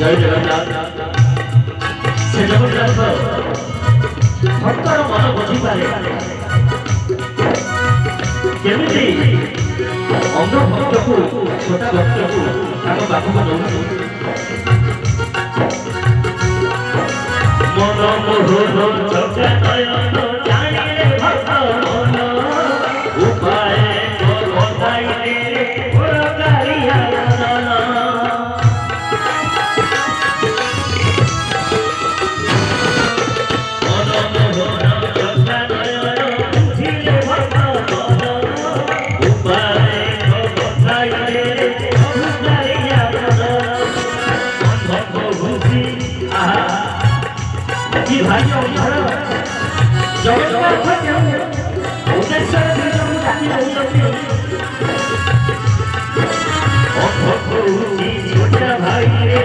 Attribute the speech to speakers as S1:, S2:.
S1: জয় জগন্নাথ সে জগন্নাথ ভক্তর মন বুঝিপারে কেমিতি অন্ধ ভক্তକୁ ଛୋଟା ଭକ୍ତକୁ ତାଙ୍କ ପାଖକୁ ନେଉଛି ମନ ମୋହନ ଚକା ନୟନ ଜାଣିଲେ ଭକ୍ତ ମନ ଉପାୟ ବତାଇଲେ ପୁରକାରିଆ ନୟନ ମନ ମୋହନ ଚକା ନୟନ ବୁଝିଲେ ଭକ୍ତ ମନ ଉପାୟ ବତାଇଲେ ପୁରକାରିଆ ନୟନ ଭକ୍ତ ବୁଝି ଆହା कि भाई घर जगन्नाथ उद्देश्य छोटा भाई रे